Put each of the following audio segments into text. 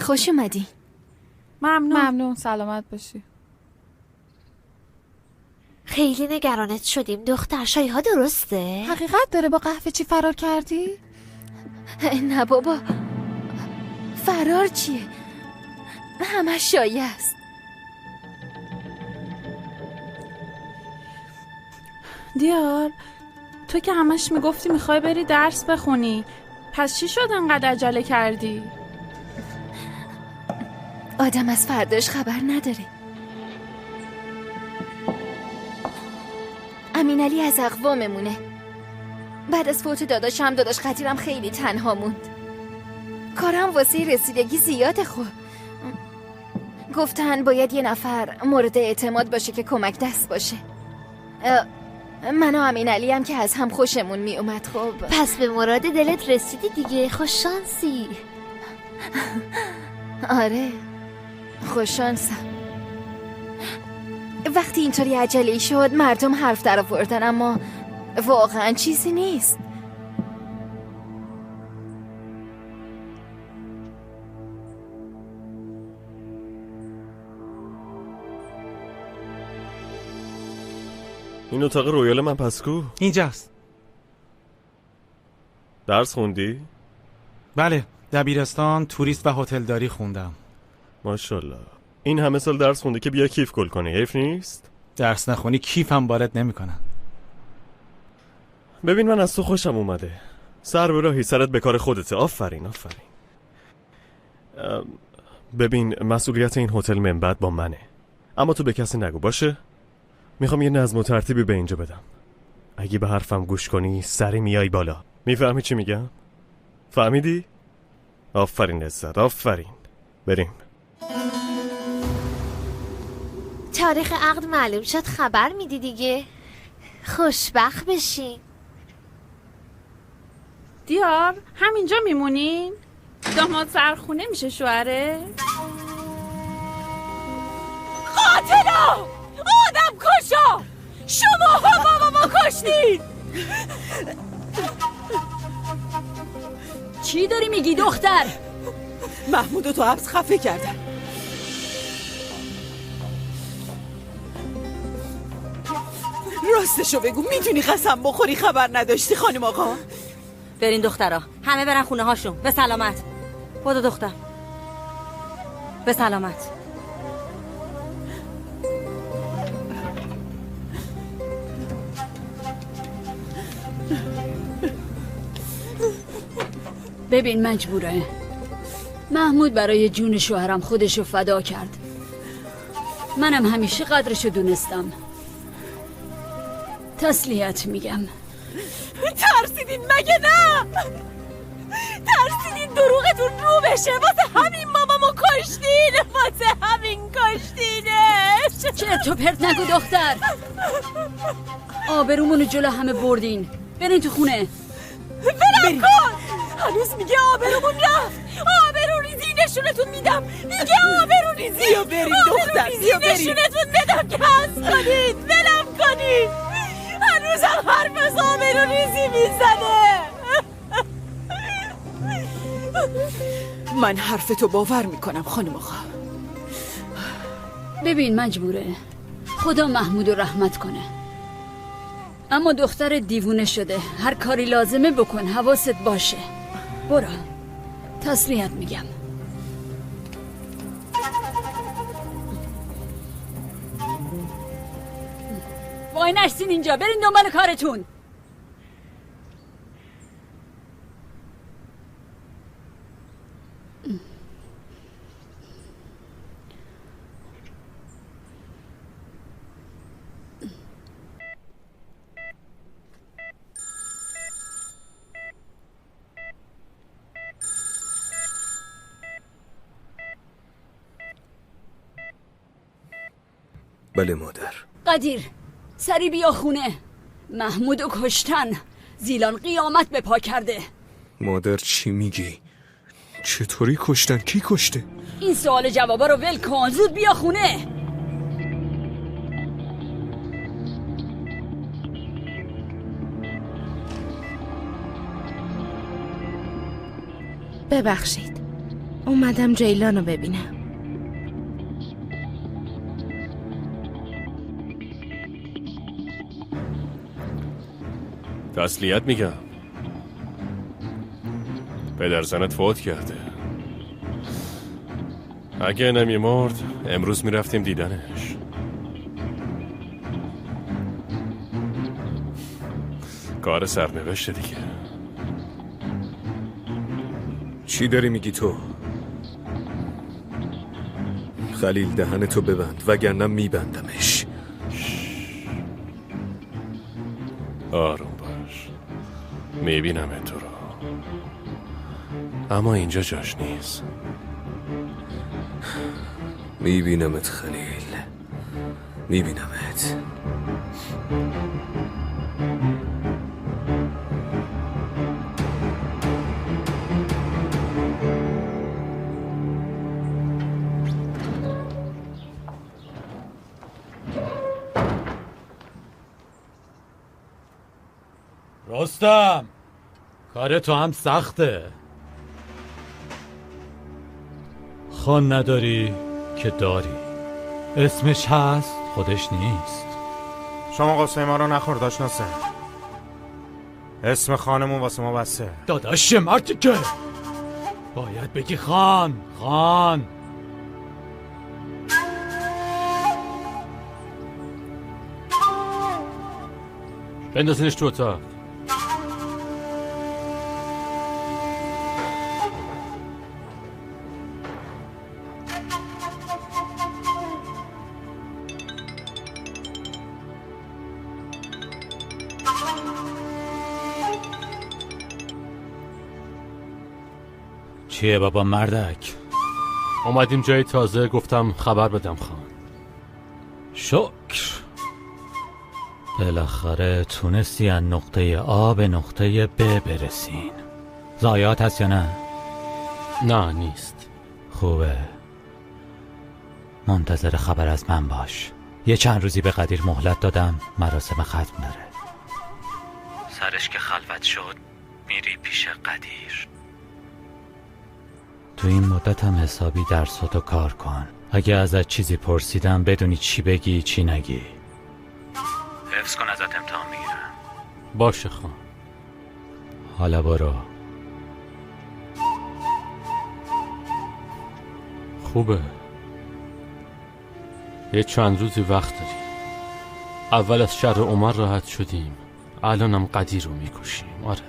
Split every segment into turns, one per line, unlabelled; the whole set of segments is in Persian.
خوش اومدی.
ممنون. سلامت باشی.
خیلی نگرانت شدیم دختر. شایعه ها درسته؟
حقیقت داره با قهوه چی فرار کردی؟
نه بابا، فرار چیه؟ همش شایعه است.
دیار، تو که همش میگفتی میخوای بری درس بخونی، پس چی شد انقدر عجله کردی؟
آدم از فرداش خبر نداره. امین علی از اقواممونه. بعد از فوت داداشم، داداش قدیرم خیلی تنها موند. کارم واسه رسیدگی زیاده. خب گفتن باید یه نفر مورد اعتماد باشه که کمک دست باشه. من و امین علی هم که از هم خوشمون می اومد. خب
پس به مراد دلت رسیدی دیگه. خوش شانسی.
آره، خوش شانسم. وقتی اینطوری عجله شد مردم حرف در آوردن، اما واقعا چیزی نیست.
این اتاق رویال من پس کو؟
اینجاست.
درس خوندی؟
بله، دبیرستان، توریست و هتلداری خوندم.
ماشاءالله. این همه سال درس خونده که بیا کیف گل کنی، حیف نیست؟
درس نخونی کیفم وارد نمی‌کنن.
ببین من از تو خوشم اومده. سر به راهی، سرت به کار خودته. آفرین. ببین مسئولیت این هتل من بعد با منه، اما تو به کسی نگو، باشه؟ میخوام یه نظم و ترتیبی به اینجا بدم. اگه به حرفم گوش کنی سری میای بالا. میفهمی چی میگم؟ فهمیدی؟ آفرین عزت، آفرین. بریم.
تاریخ عقد معلوم شد، خبر میدی دیگه. خوشبخت بشین.
دیار، همینجا میمونین؟ داماد سرخونه میشه شوهره؟
قاتلا! آدم کشا! شما هم ما کشتید!
چی داری میگی دختر؟
محمودو تو حبس خفه کردن. راستشو بگو، میتونی قسم بخوری خبر نداشتی خانم آقا؟
برین دخترا، همه برن خونه هاشون. به سلامت. خدا دختر به سلامت. ببین مجبوره. محمود برای جون شوهرم خودشو فدا کرد. منم همیشه قدرشو دونستم. تسلیت میگم.
ترسیدین مگه نه؟ ترسیدین دروغتون رو بشه، واسه همین مامامو کشتین، واسه همین کشتینش.
چرت و پرت نگو دختر. آبرومونو جلو همه بردین. برین تو خونه.
برم کن. هنوز میگه آبرومون رفت. آبرو ریزی نشونتون میدم. میگه آبرو ریزی. بیا بریم دختر، بیا بریم. نشونتون بدم که هست کنید. ولم کنید. هنوزم حرف از آبرو ریزی میزنه. من حرفتو باور میکنم خانم آقا.
ببین مجبوره. خدا محمودو رحمت کنه، اما دختر دیوونه شده. هر کاری لازمه بکن، حواست باشه. برو. تسلیت میگم. وای نشتین اینجا، برین دنبال کارتون.
بله مادر.
قدیر، سری بیا خونه. محمودو کشتن. زیلان قیامت به پا کرده.
مادر چی میگی؟ چطوری کشتن؟ کی کشته؟
این سوال جوابا رو ول کن. زود بیا خونه.
ببخشید،
اومدم جیلانو ببینم.
تسلیت میگم. پدرزنت فوت کرده. اگه نمیمرد امروز میرفتیم دیدنش. کار سرنوشته دیگه.
چی داری میگی تو؟ خلیل دهنتو ببند وگرنه میبندمش.
آروم باش. میبینم تو رو. اما اینجا جاش نیست.
میبینمت خلیل، میبینمت.
رستم، کار تو هم سخته. خان نداری که داری. اسمش هست خودش نیست.
شما قصه ما رو نخور داشت ناسه. اسم خانمون واسه ما بسه.
داداش مردی که باید بگی خان.
بندازینش تو اتاق.
چیه بابا مردک؟
اومدیم جای تازه، گفتم خبر بدم خان.
شکر. بالاخره تونستی از نقطه آ به نقطه ب برسین. ضایعات هست یا نه؟
نه نیست.
خوبه. منتظر خبر از من باش. یه چند روزی به قدیر مهلت دادم، مراسم ختم داره. سرش که خلوت شد میری پیش قدیر. تو این مدت هم حسابی درساتو کار کن. اگه ازت چیزی پرسیدم بدونی چی بگی چی نگی. حفظ کن، ازت امتحان میگیرم.
باشه خان.
حالا برو.
خوبه. یه چند روزی وقت داریم. اول از شر عمر راحت شدیم، الانم قدیر رو میکشیم. آره.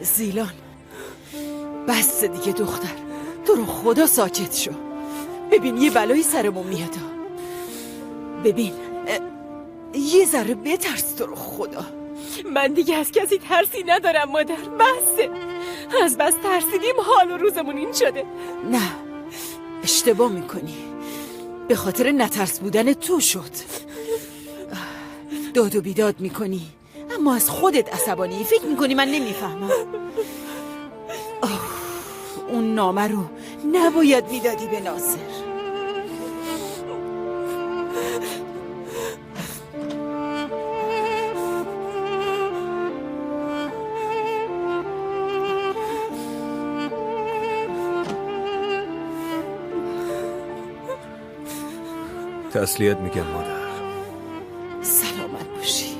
زیلان، بس دیگه دختر، تو رو خدا ساکت شو. ببین یه بلایی سرمون میاد. ببین یه ذره بترس، تو رو خدا. من دیگه از کسی ترسی ندارم مادر. بسه، از بس ترسیدیم حال و روزمون این شده. نه، اشتباه میکنی. به خاطر نترس بودن تو شد. داد و بیداد میکنی اما از خودت عصبانی. فکر میکنی من نمیفهمم؟ اون نامه رو نباید میدادی به ناصر.
تسلیت میگم مادر.
سلامت باشی.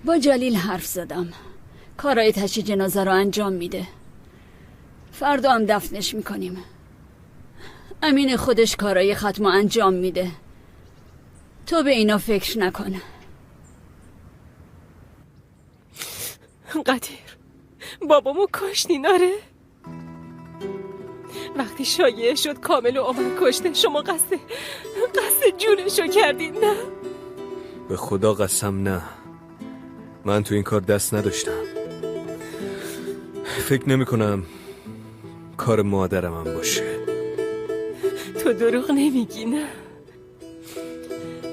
با جلیل حرف زدم. کارهای تشییع جنازه رو انجام میده. فردا هم دفنش میکنیم. امین خودش کارهای ختم انجام میده. تو به اینا فکر نکن.
قدیر بابامو کشتین آره؟ وقتی شایعه شد کامل و عمر کشته شما قصد جونشو کردین نه؟
به خدا قسم نه. من تو این کار دست نداشتم. فکر نمی کنم کار مادرم هم باشه.
تو دروغ نمیگی نه؟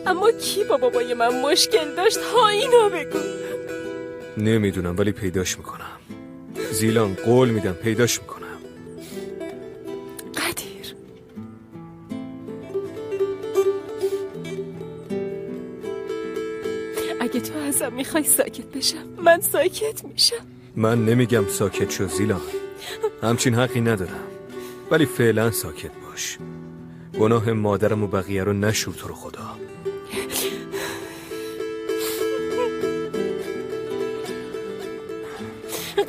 اما کی با بابای من مشکل داشت؟ ها اینو بگو.
نمیدونم ولی پیداش میکنم. زیلان قول میدم پیداش میکنم.
قدیر اگه تو ازم میخوای ساکت بشم من ساکت میشم.
من نمیگم ساکت شو زیلان، همچین حقی ندارم، ولی فعلا ساکت باش. گناه مادرم و بقیه رو نشور تو رو خدا.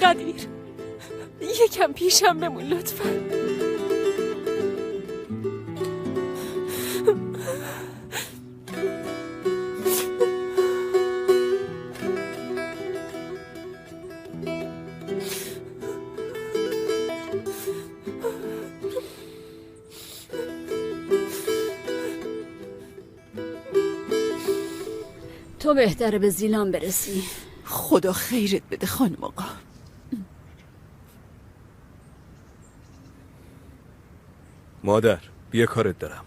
قدیر یکم پیشم بمون لطفا.
تو بهتره به زیلان برسی.
خدا خیرت بده خانم آقا.
مادر بیا کارت دارم.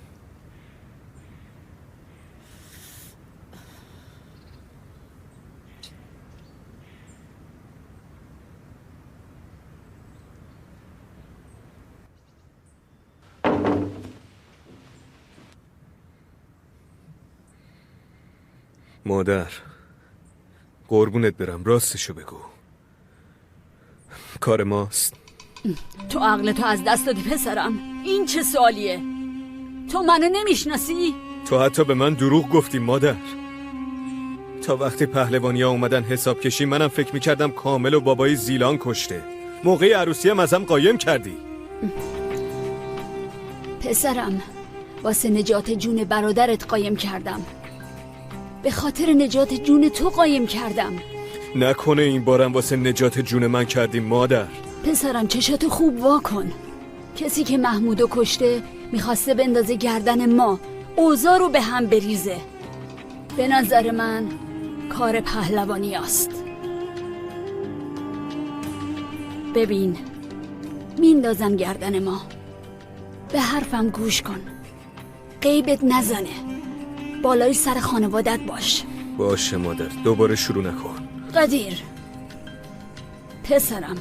مادر قربونت برم، راستشو بگو. کار ماست.
تو عقلتو از دست دادی پسرم. این چه سوالیه؟ تو منو نمیشناسی؟
تو حتی به من دروغ گفتی مادر. تا وقتی پهلوانیا اومدن حساب کشی منم فکر میکردم کامل و بابای زیلان کشته. موقع عروسی هم ازم قایم کردی.
پسرم واسه نجات جون برادرت قایم کردم. به خاطر نجات جون تو قایم کردم.
نکنه این بارم واسه نجات جون من کردی مادر.
پسرم چشاتو خوب وا کن. کسی که محمودو کشته میخواسته بندازه گردن ما، اوضاع رو به هم بریزه. به نظر من کار پهلوانی است. ببین میندازن گردن ما. به حرفم گوش کن، غیبت نزنه. بالای سر خانوادت باش.
باشه مادر، دوباره شروع نکن.
قدیر پسرم،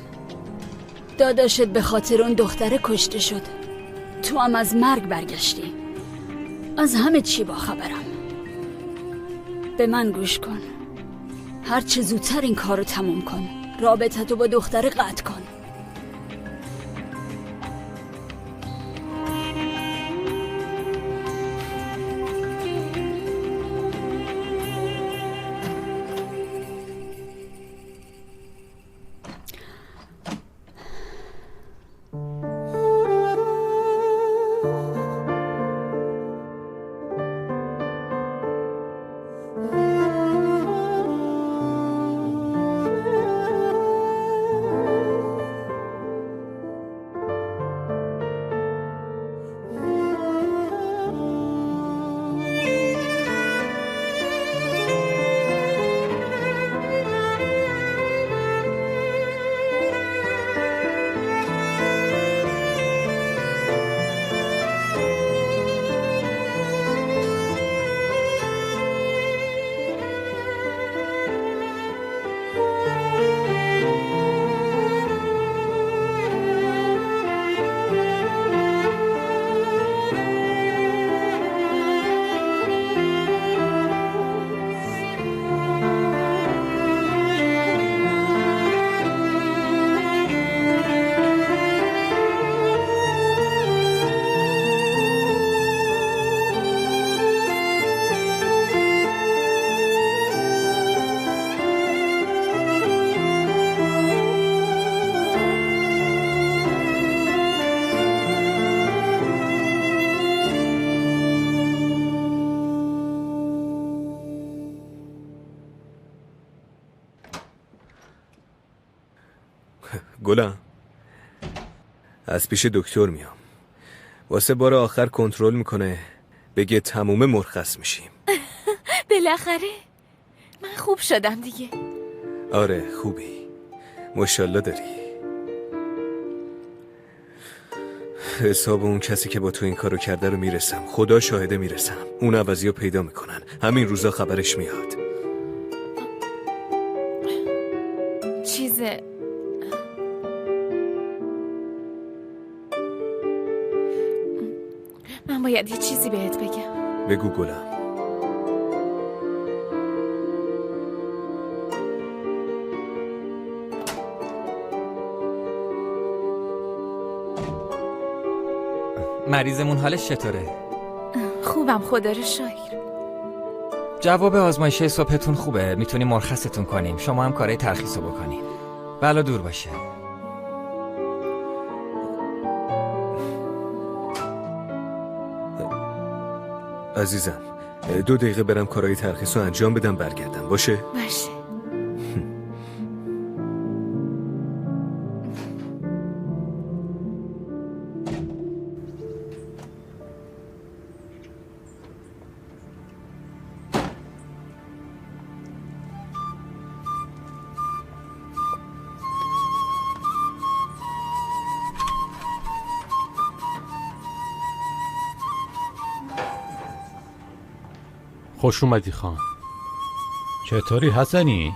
داداشت به خاطر اون دختره کشته شد. تو هم از مرگ برگشتی. از همه چی با خبرم. به من گوش کن. هر چه زودتر این کارو تموم کن. رابطتو با دختره قطع کن.
گلم، از پیش دکتر میام. واسه بار آخر کنترل میکنه، بگه تموم مرخص میشیم.
بالاخره من خوب شدم دیگه.
آره خوبی، ماشاءالله داری. حساب اون کسی که با تو این کارو کرده رو میرسم، خدا شاهده میرسم. اون عوضی رو پیدا میکنن، همین روزا خبرش میاد.
چیزه من باید یه چیزی بهت بگم.
بگو گلم.
مریضمون حالش چطوره؟
خوبم خدا رو شکر.
جواب آزمایش صبحتون خوبه، میتونیم مرخصتون کنیم. شما هم کارهای ترخیصو بکنیم. بلا دور باشه.
عزیزم 2 دقیقه برم کارهای ترخیصو انجام بدم برگردم. باشه؟
باشه.
خوش اومدی خان.
چطوری حسنی؟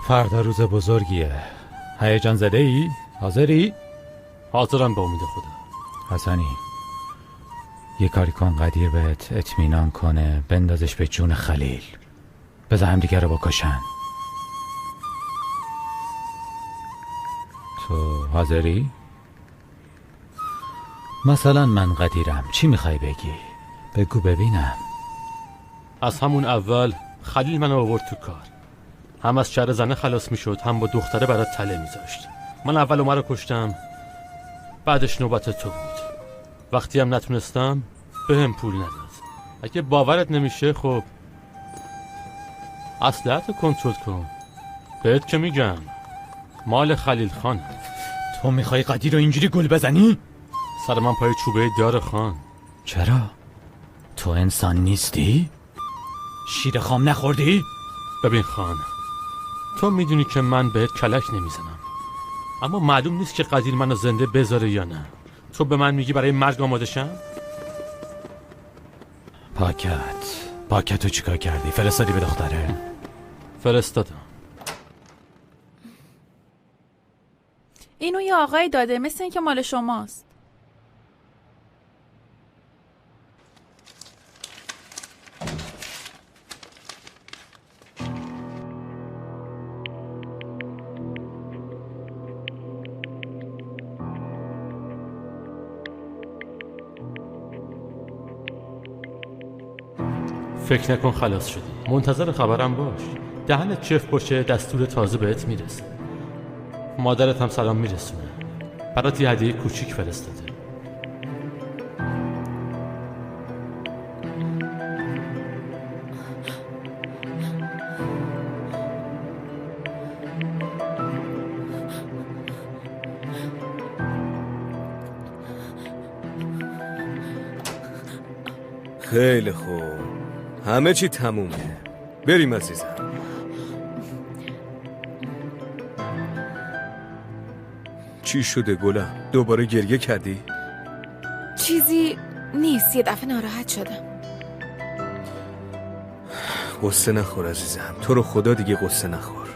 فردا روز بزرگیه. هیجان زده ای؟ حاضری؟
حاضرم به امید خدا.
حسنی یه کاری کن قدیر بهت اطمینان کنه، بندازش به جون خلیل، بذار هم دیگه رو بکشن. تو حاضری؟ مثلا من قدیرم، چی میخوای بگی؟ بگو ببینم.
از همون اول خلیل منو آورد تو کار. هم از شر زنه خلاص میشد، هم با دختره برات تله میذاشت. من اول عمر رو کشتم، بعدش نوبت تو بود. وقتی هم نتونستم بهم پول نداد. اگه باورت نمیشه خب اصلحت کنترل کن. بهت که میگم مال خلیل خان.
تو میخوای قدیر رو اینجوری گول بزنی؟
سر من پای چوبه دار خان.
چرا؟ تو انسان نیستی؟ شیر خام نخوردی؟
ببین خان، تو میدونی که من بهت کلک نمیزنم، اما معلوم نیست که قدیر منو زنده بذاره یا نه. تو به من میگی برای مرگ آماده شم؟
پاکت رو چیکار کردی؟ فرستادی به دختره؟
فرستادم.
اینو یه آقای داده، مثل این که مال شماست.
فکر نکن خلاص شدی، منتظر خبرم باش. دهنت چف باشه دستور تازه بهت میرسه. مادرت هم سلام میرسونه، برات یه هدیه کوچیک فرستاده.
خیلی خوب، همه چی تمومه. بریم عزیزم. چی شده گلم؟ دوباره گریه کردی؟
چیزی نیست، یه دفعه ناراحت شدم.
قصه نخور عزیزم، تو رو خدا دیگه قصه نخور.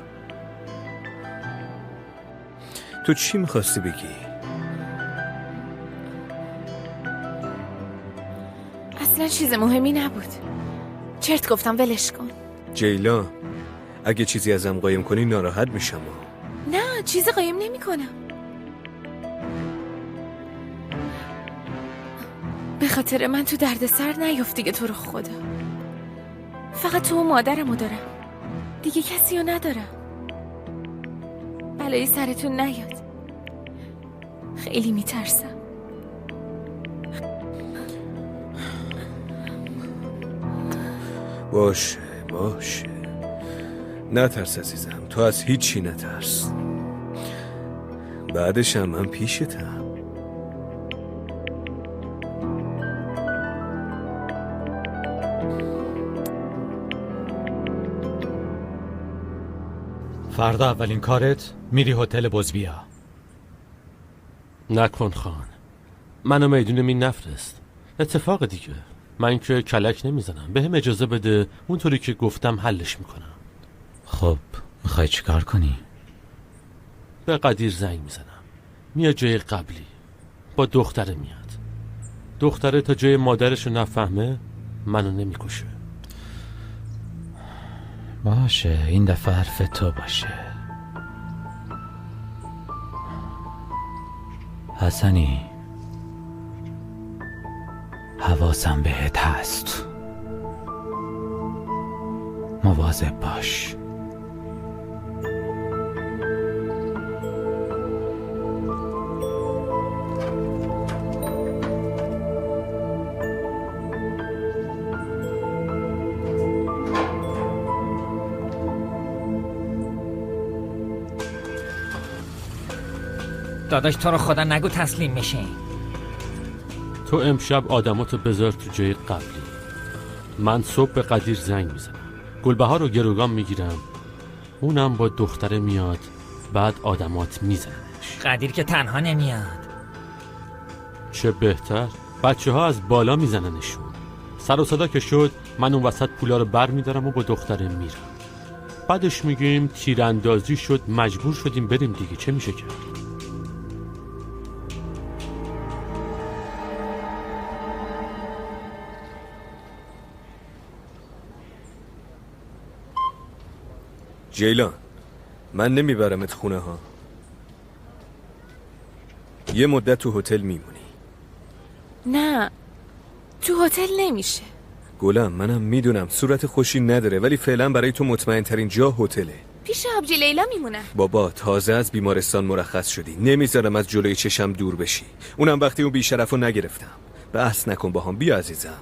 تو چی میخواستی بگی؟
اصلا چیز مهمی نبود، چرت گفتم، ولش کن.
جیلا اگه چیزی ازم قایم کنی ناراحت میشم.
نه چیزی قایم نمی کنم. به خاطر من تو دردسر نیفت دیگه، تو رو خدا. فقط تو و مادرمو دارم، دیگه کسی رو ندارم. بلایی سرتون نیاد، خیلی میترسم.
باشه نترس عزیزم، تو از هیچی نترس. بعدش هم من پیشتم.
فردا اولین کارت میری هتل بوزبیا.
نکن خان، منو میدون می نفرست. اتفاق دیگه، من که کلک نمیزنم. به هم اجازه بده، اونطوری که گفتم حلش میکنم.
خب میخوای چیکار کنی؟
به قدیر زنگ میزنم، میاد جای قبلی. با دختره میاد. دختره تا جای مادرشو نفهمه منو نمیکشه.
باشه، این دفعه حرف تو باشه. حسنی، حواسم بهت هست، مواظب باش.
داداش تو رو خدا نگو تسلیم میشه.
تو امشب آدماتو بذار تو جای قبلی. من صبح به قدیر زنگ میزنم، گلبهار رو گروگان میگیرم، اونم با دختره میاد، بعد آدمات میزننش.
قدیر که تنها نمیاد.
چه بهتر، بچه ها از بالا میزننشون. سر و صدا که شد من اون وسط پولا رو بر میدارم و با دختره میرم. بعدش میگیم تیراندازی شد، مجبور شدیم بریم دیگه، چه میشه کرد؟
جیلان، من نمیبرمت خونه ها. یه مدت تو هتل میمونی.
نه، تو هتل نمیشه.
گلم، منم میدونم صورت خوشی نداره، ولی فعلا برای تو مطمئن ترین جا هتله.
پیش آبجی لیلا میمونم.
بابا تازه از بیمارستان مرخص شدی، نمیذارم از جلوی چشم دور بشی، اونم وقتی اون بیشرفو نگرفتم. بحث نکن با هم، بیا عزیزم.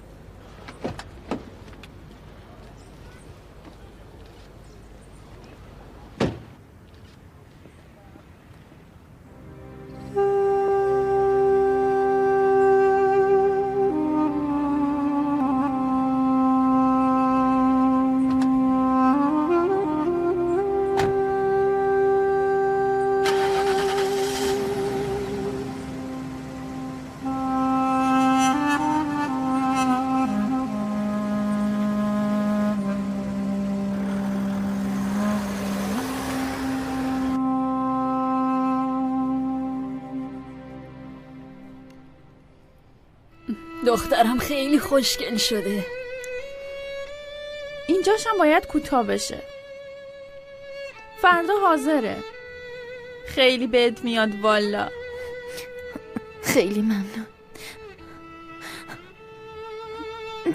دخترم خیلی خوشگل شده.
اینجاش هم باید کوتاه بشه. فردا حاضره. خیلی بهت میاد والا.
خیلی ممنون.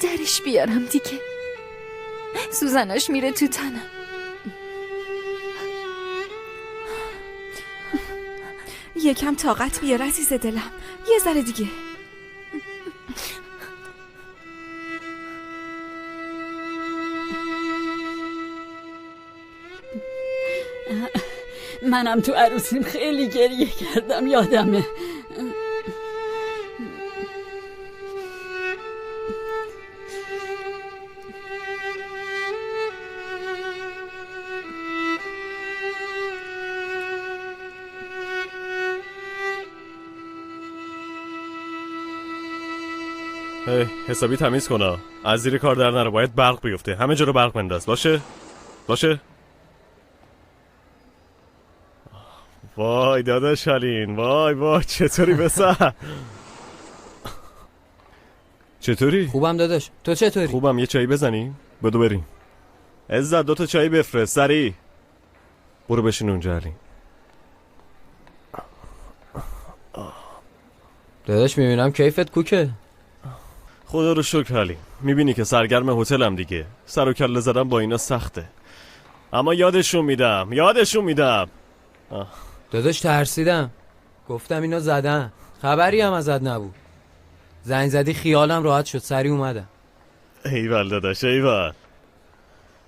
درش بیارم دیگه، سوزناش میره تو تنم.
یکم طاقت بیار عزیز دلم، یه ذره دیگه.
منم تو عروسیم خیلی گریه کردم، یادمه.
حسابی تمیز کنا، از زیر کار در نرو، باید برق بیفته، همه جا رو برق بنداز. باشه. وای داداش حالین، وای چطوری بسر؟ چطوری؟
خوبم داداش، تو چطوری؟
خوبم. یه چایی بزنیم؟ بدو بریم. عزت 2 تا چایی بفرست سریع. برو بشین اونجا حالین.
داداش میبینم کیفت کوکه.
خدا رو شکر حالین، میبینی که سرگرم هتلم دیگه، سر و کله زدم با اینا سخته، اما یادشون میدم.
داداش ترسیدم، گفتم اینا زدن، خبری هم ازت نبود. زنگ زدی خیالم راحت شد، سری اومدم.
ایول داداش ایول.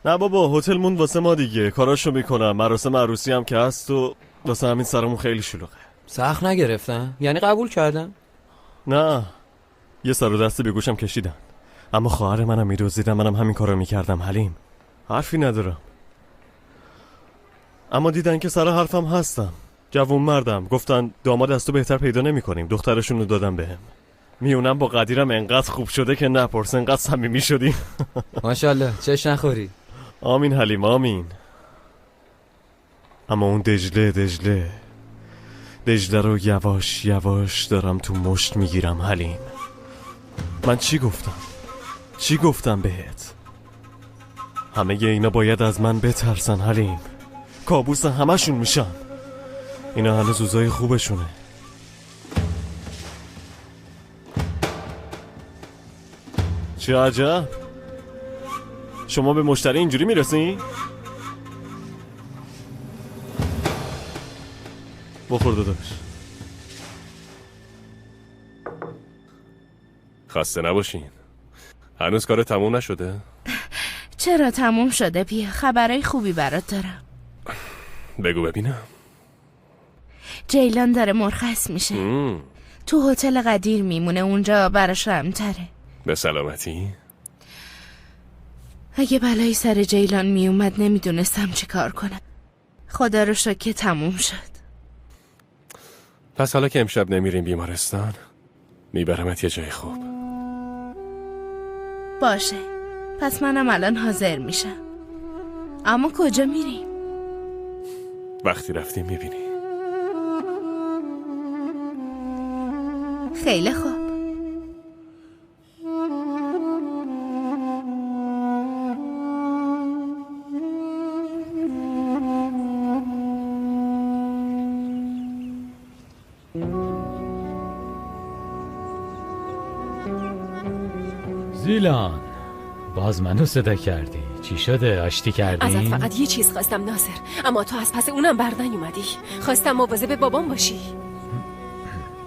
نه بابا، هتل مون واسه ما دیگه، کاراشو میکنم، مراسم عروسی هم که هست و واسه همین سرمون خیلی شلوغه.
سخت نگرفتن؟ یعنی قبول کردن؟
نه، یه سر و دستی به گوشم کشیدن، اما خواهر منم میدوزیدن، منم همین کارو میکردم. حلیم، حرفی ندارم. اما دیدن که سر حرفم هستم. جوون مردم، گفتن داماد از تو بهتر پیدا نمی‌کنیم. دخترشون رو دادم بهم. میونم با قدیرم انقدر خوب شده که نپرس، انقدر صمیمی شدیم.
ماشاءالله، چش نخوری.
آمین حلیم، آمین. اما اون دجله رو یواش یواش دارم تو مشت میگیرم. حلیم، من چی گفتم بهت؟ همه اینا باید از من بترسن. حلیم، کابوس همشون میشن. اینا هنوز روزای خوبشونه. چه عجب، شما به مشتری اینجوری میرسین؟ بخور داداش. خسته نباشین. هنوز کار تموم نشده؟
چرا تموم شده؟ بیا خبرای خوبی برات دارم.
بگو ببینم.
جیلان داره مرخص میشه. تو هتل قدیر میمونه، اونجا براش امتره.
به سلامتی.
اگه بلایی سر جیلان میومد نمیدونستم چی کار کنم. خدا رو شکر که تموم شد.
پس حالا که امشب نمیریم بیمارستان، میبرمت یه جای خوب.
باشه، پس منم الان حاضر میشم. اما کجا میریم؟
وقتی رفتیم میبینی.
خیلی خوب.
زیلان، باز منو صدا کردی. چی شده؟ آشتی کردی؟
ازت فقط یه چیز خواستم ناصر، اما تو از پس اونم بر نیومدی. خواستم مواظب بابام باشی.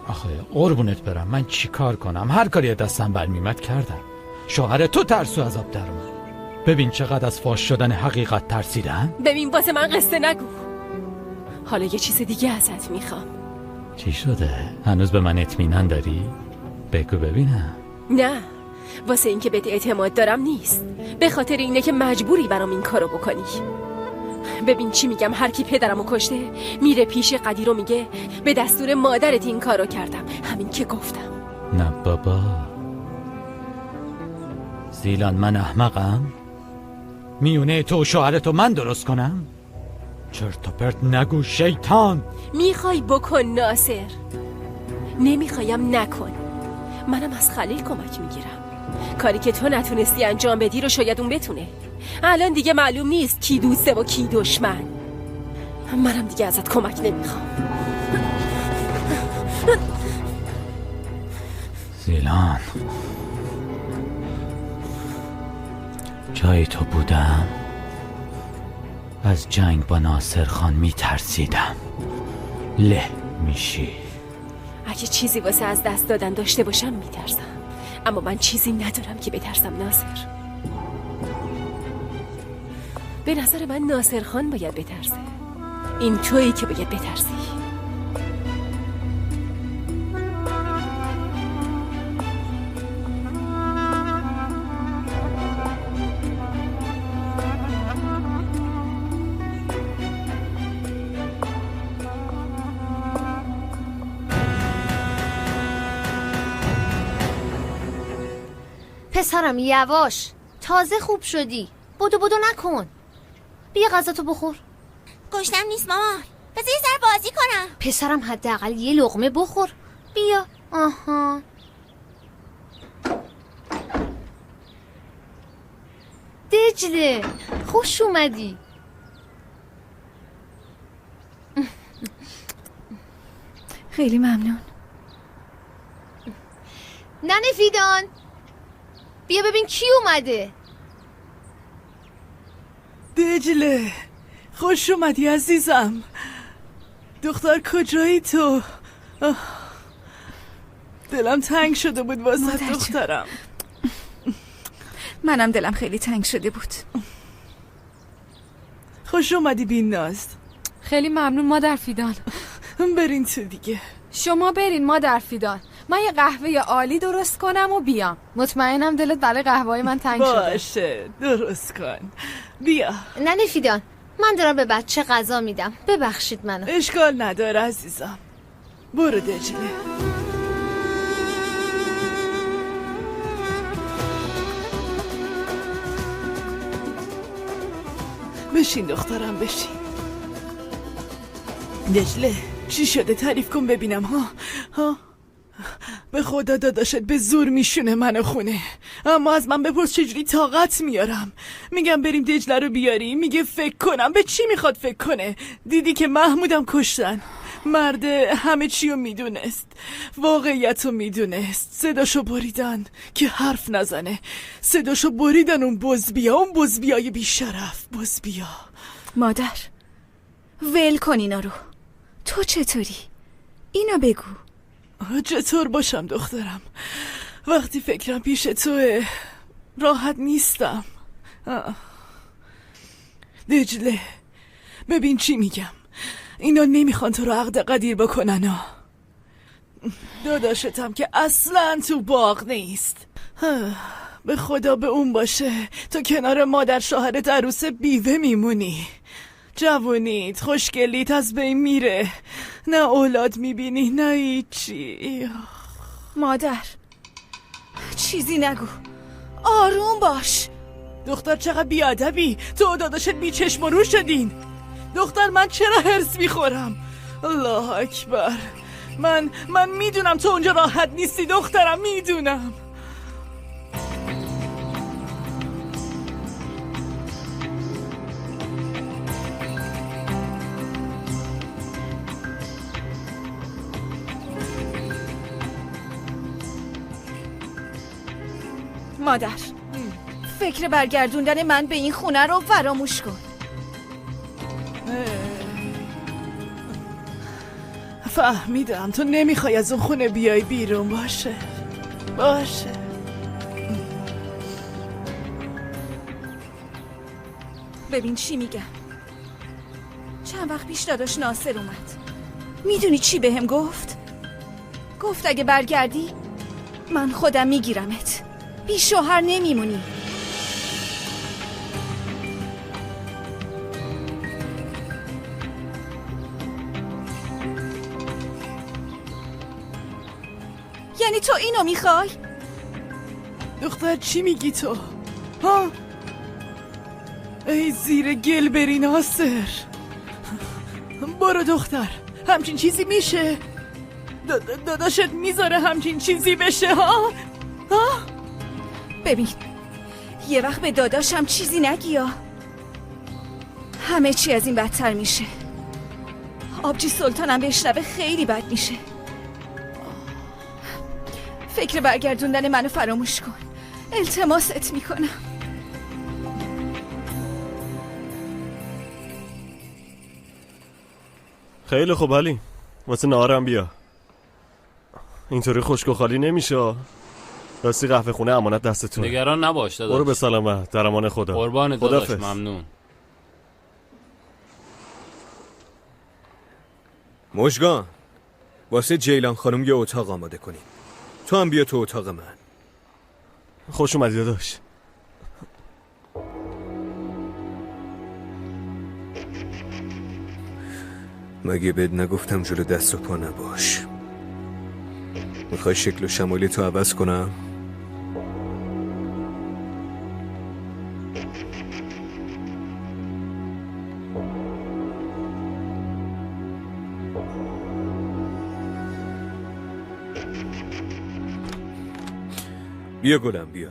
آخه قربونت برم، من چی کار کنم؟ هر کاری دستم برمیمد کردم. شوهر تو ترسو از آب در اومد. ببین چقدر از فاش شدن حقیقت ترسیدن.
ببین واسه من قصه نگو. حالا یه چیز دیگه ازت میخوام.
چی شده؟ هنوز به من اطمینان داری؟ بگو ببینم.
نه، واسه این که بهت اعتماد دارم نیست، به خاطر اینه که مجبوری برام این کارو بکنی. ببین چی میگم، هر کی پدرمو کشته میره پیش قدیر و میگه به دستور مادرت این کارو کردم. همین که گفتم.
نه بابا زیلان، من احمقم؟ میونه تو و شوهرتو من درست کنم؟ چرت و پرت نگو شیطان.
میخوای بکن ناصر، نمیخوایم نکن. منم از خلیل کمک میگیرم. کاری که تو نتونستی انجام بدی رو شاید اون بتونه. الان دیگه معلوم نیست کی دوسته و کی دشمن. منم دیگه ازت کمک نمیخوام.
زیلان، جای تو بودم از جنگ با ناصر خان میترسیدم. له میشی.
اگه چیزی واسه از دست دادن داشته باشم میترسم، اما من چیزی ندارم که بترسم ناصر. به نظر من ناصر خان باید بترسه. این تویی که باید بترسی.
پسرم یواش، تازه خوب شدی. بدو نکن. بیا غذاتو بخور.
گشتم نیست مامان، بذار یه ذره بازی کنم.
پسرم حداقل یه لقمه بخور. بیا. آها. دجله، خوش اومدی.
خیلی ممنون.
ننه فیدان، بیا ببین کی اومده.
دجله، خوش اومدی عزیزم. دختر کجایی تو؟ دلم تنگ شده بود واسه دخترم.
منم دلم خیلی تنگ شده بود.
خوش اومدی بین ناز.
خیلی ممنون مادر فیدان.
برین تو دیگه.
شما برین مادر فیدان، من یه قهوه عالی درست کنم و بیام. مطمئنم دلت برای قهوه‌های من تنگ شده.
باشه درست کن. بیا.
ننه فیدان، من دارم به بچه غذا میدم، ببخشید منو.
اشکال نداره عزیزم. برو دجله. بشین دخترم بشین. دجله چی شده؟ تعریف کن ببینم. ها به خدا داداشت به زور میشونه منو خونه، اما از من بپرس چجوری طاقت میارم. میگم بریم دجله رو بیاری، میگه فکر کنم. به چی میخواد فکر کنه؟ دیدی که محمودم کشتن. مرد همه چی رو میدونست، واقعیت رو میدونست. صداشو بریدن که حرف نزنه، صداشو بریدن. اون بزبیای بیشرف. بزبیا.
مادر ول کن اینا رو. تو چطوری؟ اینو بگو.
چطور باشم دخترم؟ وقتی فکرم پیش توه راحت نیستم. دجله ببین چی میگم، اینا نمیخوان تو رو عقد قدیر بکنن. داداشتم که اصلا تو باغ نیست. به خدا به اون باشه تو کنار مادر شوهرت عروس بیوه میمونی. جوونیت خوشگلیت از بین میره، نه اولاد میبینی نه هیچی.
مادر چیزی نگو، آروم باش.
دختر چقدر بیادبی، تو داداشت بی چشم و رو شدین. دختر من چرا هرس میخورم؟ الله اکبر. من میدونم تو اونجا راحت نیستی دخترم، میدونم.
مادر فکر برگردوندن من به این خونه رو فراموش کن.
فهمیدم تو نمیخوای از اون خونه بیای بیرون. باشه.
ببین چی میگم. چند وقت پیش داداش ناصر اومد. میدونی چی بهم گفت؟ گفت اگه برگردی من خودم میگیرمت، بی شوهر نمیمونی. یعنی تو اینو میخوای؟
دختر چی میگی تو؟ ای زیر گل بری ناصر. برو دختر، همچین چیزی میشه؟ داداشت میذاره همچین چیزی بشه؟
ببین یه وقت به داداشم چیزی نگی یا همه چی از این بدتر میشه. آبجی سلطانم بشنوه خیلی بد میشه. فکر برگردوندن منو فراموش کن، التماست میکنم.
خیلی خوب علی، واسه نهارم بیا. اینطوری خشک و خالی نمیشه. راستی قهوه خونه امانت دستتونه.
نگران نباش داداش.
برو به سلامت، در امان خدا.
قربان داداش، ممنون.
مژگان، واسه جیلان خانم یه اتاق آماده کنیم. تو هم بیا تو اتاق من.
خوش اومدی داداش.
مگه بهت نگفتم جلو دست و پا نباش؟ میخوای شکل و شمالی تو عوض کنم؟ بیا گلم بیا.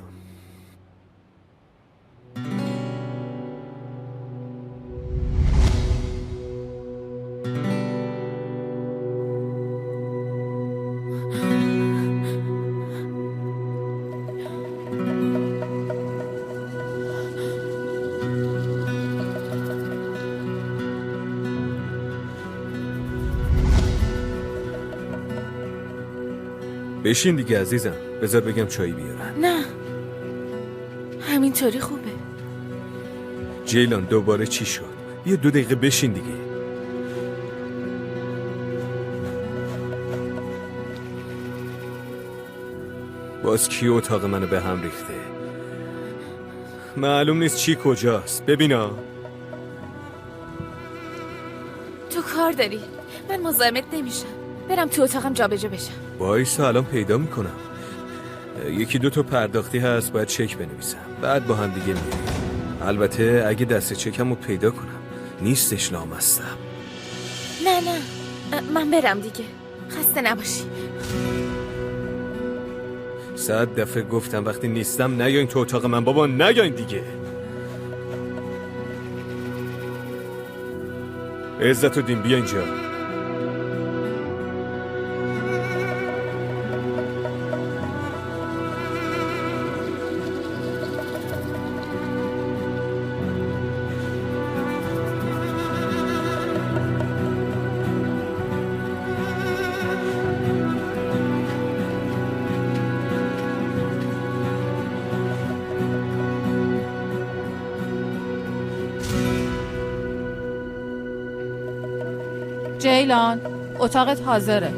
بشین دیگه عزیزم، بذار بگم چایی بیارن.
نه همینطوری خوبه.
جیلان دوباره چی شد؟ بیا 2 دقیقه بشین دیگه. باز کی اتاق منو به هم ریخته؟ معلوم نیست چی کجاست. ببینا
تو کار داری، من مزاحمت نمیشم. برم تو اتاقم جابجا بشم.
وایسا الان پیدا میکنم. یکی دو تا پرداختی هست باید چک بنویسم، بعد با هم دیگه میریم. البته اگه دست چکم رو پیدا کنم. نیستش لامستم.
نه من برم دیگه، خسته نباشی.
100 دفعه گفتم وقتی نیستم نیاین تو اتاق من. بابا نیاین دیگه. عزت و دین بیا اینجا.
جیلان، اتاقت حاضره.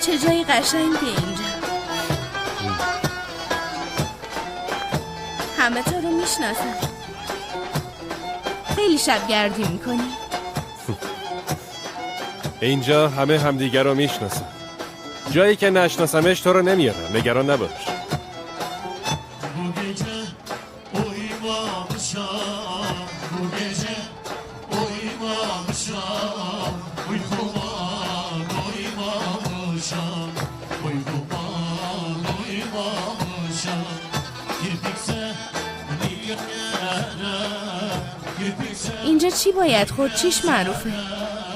چه جای قشنگی اینجا. همه تو رو میشناسم. خیلی شبگردی میکنی.
اینجا همه همدیگر رو میشناسن. جایی که نشناسمش تو رو نمیارم، نگران نباش.
اینجا چی باید خورد؟ چیش معروفه؟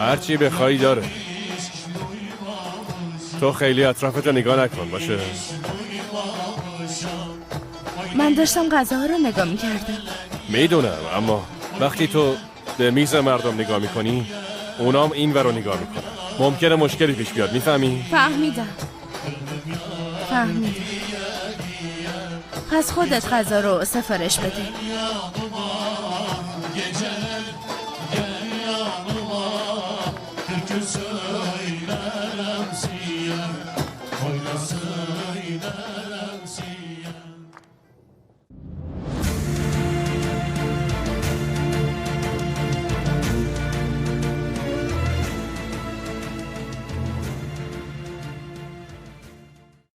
هر چی بخوایی داره. تو خیلی اطرافتو نگاه نکن باشه.
من داشتم غذاها رو نگاه میکردم.
میدونم، اما وقتی تو به میز مردم نگاه میکنی اونام این ور رو نگاه میکنن. ممکنه مشکلی پیش بیاد، میفهمی؟
فهمیدم. پس خودت غذا رو سفارش بده.
Geceler gel yanıma, kır küsür